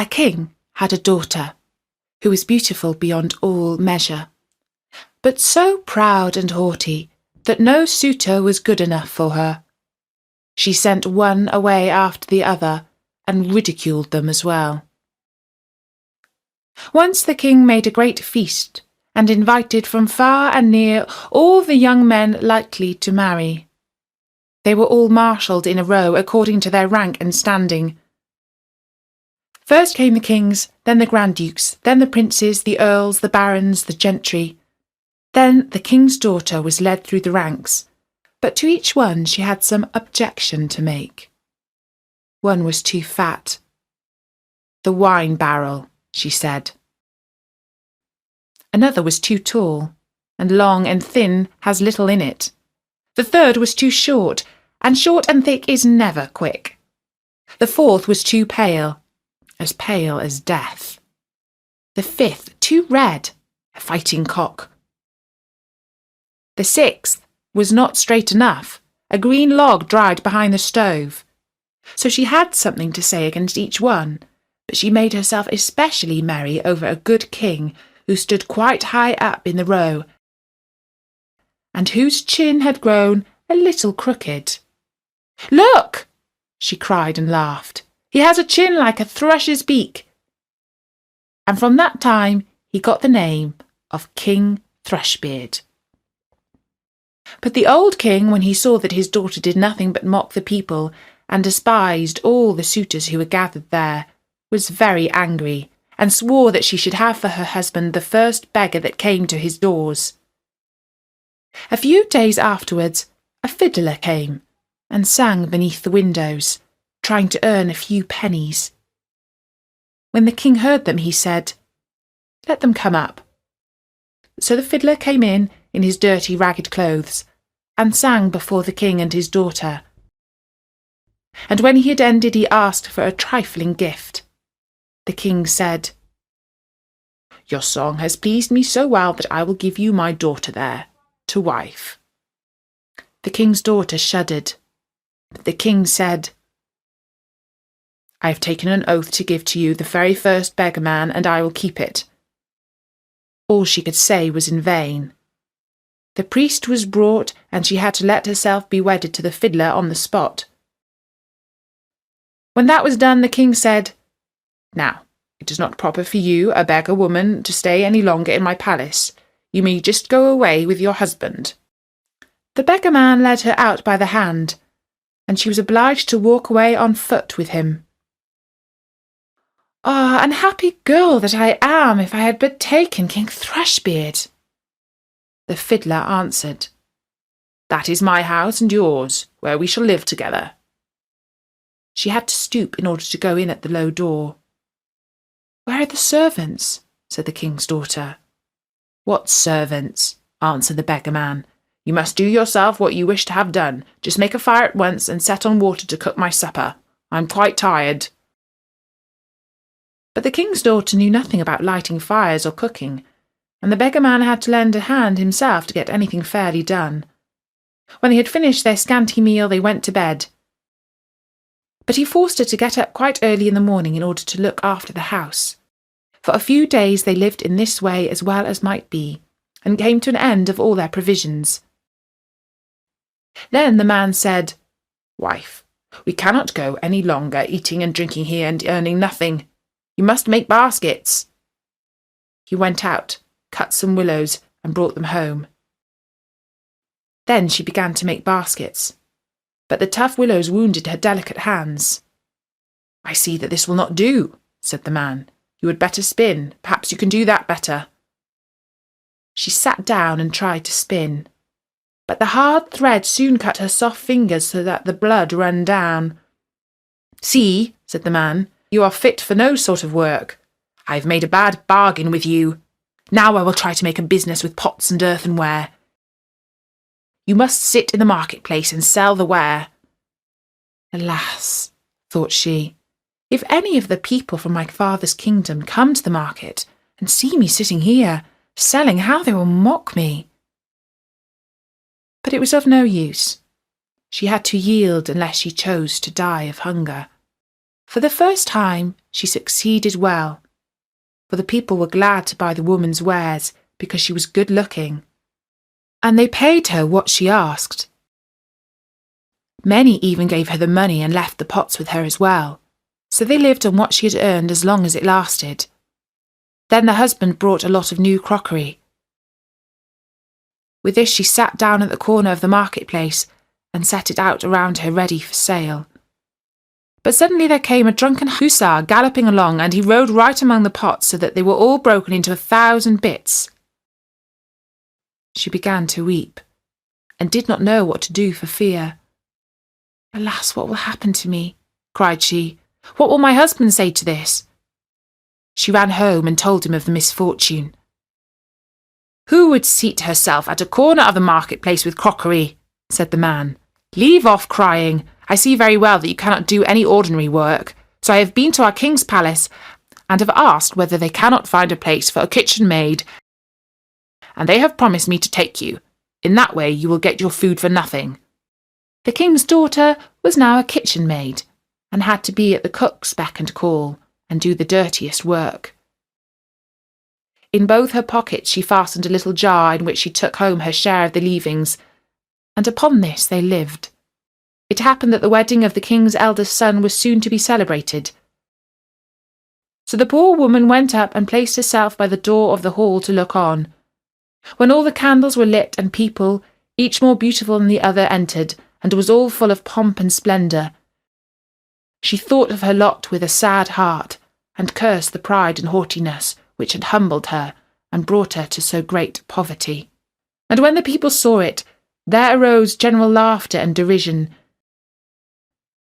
A king had a daughter who was beautiful beyond all measure, but so proud and haughty that no suitor was good enough for her. She sent one away after the other and ridiculed them as well. Once the king made a great feast and invited from far and near all the young men likely to marry. They were all marshalled in a row according to their rank and standing. First came the kings, then the grand dukes, then the princes, the earls, the barons, the gentry. Then the king's daughter was led through the ranks, but to each one she had some objection to make. One was too fat. "The wine barrel," she said. Another was too tall, and long and thin has little in it. The third was too short, and short and thick is never quick. The fourth was too pale as death. The fifth too red, a fighting cock. The sixth was not straight enough, a green log dried behind the stove. So she had something to say against each one, but she made herself especially merry over a good king who stood quite high up in the row, and whose chin had grown a little crooked. "Look!" she cried and laughed. "He has a chin like a thrush's beak." And from that time he got the name of King Thrushbeard. But the old king, when he saw that his daughter did nothing but mock the people and despised all the suitors who were gathered there, was very angry, and swore that she should have for her husband the first beggar that came to his doors. A few days afterwards, a fiddler came and sang beneath the windows, trying to earn a few pennies. When the king heard them, he said, "Let them come up." So the fiddler came in his dirty, ragged clothes, and sang before the king and his daughter. And when he had ended, he asked for a trifling gift. The king said, "Your song has pleased me so well that I will give you my daughter there, to wife." The king's daughter shuddered, but the king said, "I have taken an oath to give to you the very first beggarman, and I will keep it." All she could say was in vain. The priest was brought, and she had to let herself be wedded to the fiddler on the spot. When that was done, the king said, "Now, it is not proper for you, a beggar woman, to stay any longer in my palace. You may just go away with your husband." The beggar man led her out by the hand, and she was obliged to walk away on foot with him. "Ah, unhappy girl that I am, if I had but taken King Thrushbeard!" The fiddler answered, "That is my house and yours, where we shall live together." She had to stoop in order to go in at the low door. "Where are the servants?" said the king's daughter. "What servants?" answered the beggar man. "You must do yourself what you wish to have done. Just make a fire at once and set on water to cook my supper. I'm quite tired." But the king's daughter knew nothing about lighting fires or cooking, and the beggar man had to lend a hand himself to get anything fairly done. When they had finished their scanty meal, they went to bed. But he forced her to get up quite early in the morning in order to look after the house. For a few days they lived in this way as well as might be, and came to an end of all their provisions. Then the man said, "Wife, we cannot go any longer eating and drinking here and earning nothing. You must make baskets." He went out, cut some willows, and brought them home. Then she began to make baskets, but the tough willows wounded her delicate hands. "I see that this will not do," said the man. "You had better spin. Perhaps you can do that better." She sat down and tried to spin, but the hard thread soon cut her soft fingers so that the blood ran down. "See," said the man, "you are fit for no sort of work. I have made a bad bargain with you. Now I will try to make a business with pots and earthenware. You must sit in the marketplace and sell the ware." "Alas," thought she, "if any of the people from my father's kingdom come to the market and see me sitting here, selling, how they will mock me." But it was of no use. She had to yield unless she chose to die of hunger. For the first time, she succeeded well, for the people were glad to buy the woman's wares because she was good-looking, and they paid her what she asked. Many even gave her the money and left the pots with her as well, so they lived on what she had earned as long as it lasted. Then the husband brought a lot of new crockery. With this she sat down at the corner of the marketplace and set it out around her ready for sale. But suddenly there came a drunken hussar galloping along, and he rode right among the pots so that they were all broken into 1,000 bits. She began to weep, and did not know what to do for fear. "Alas, what will happen to me?" cried she. "What will my husband say to this?" She ran home and told him of the misfortune. "Who would seat herself at a corner of the marketplace with crockery?" said the man. "Leave off crying. I see very well that you cannot do any ordinary work, so I have been to our king's palace and have asked whether they cannot find a place for a kitchen maid, and they have promised me to take you. In that way you will get your food for nothing." The king's daughter was now a kitchen maid, and had to be at the cook's beck and call, and do the dirtiest work. In both her pockets she fastened a little jar in which she took home her share of the leavings, and upon this they lived. It happened that the wedding of the king's eldest son was soon to be celebrated. So the poor woman went up and placed herself by the door of the hall to look on. When all the candles were lit and people, each more beautiful than the other, entered, and was all full of pomp and splendour, she thought of her lot with a sad heart, and cursed the pride and haughtiness which had humbled her and brought her to so great poverty. And when the people saw it, there arose general laughter and derision,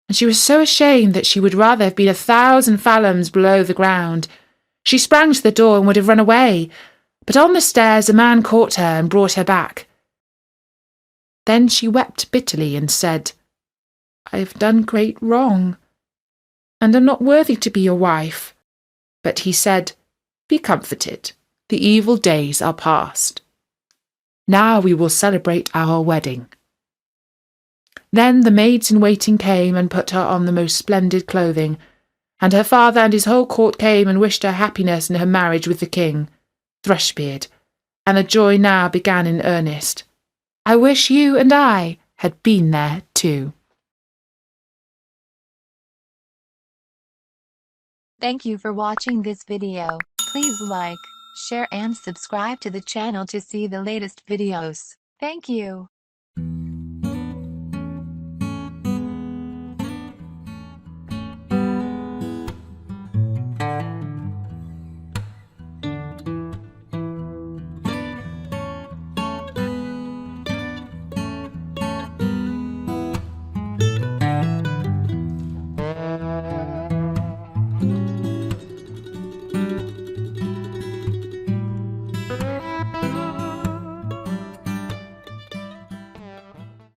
and she was so ashamed that she would rather have been 1,000 fathoms below the ground. She sprang to the door and would have run away, but on the stairs a man caught her and brought her back. Then she wept bitterly and said, "I have done great wrong, and am not worthy to be your wife." But he said, "Be comforted, the evil days are past. Now we will celebrate our wedding." Then the maids-in-waiting came and put her on the most splendid clothing, and her father and his whole court came and wished her happiness in her marriage with the king, Thrushbeard, and the joy now began in earnest. I wish you and I had been there too. Thank you for watching this video. Please like, share and subscribe to the channel to see the latest videos. Thank you.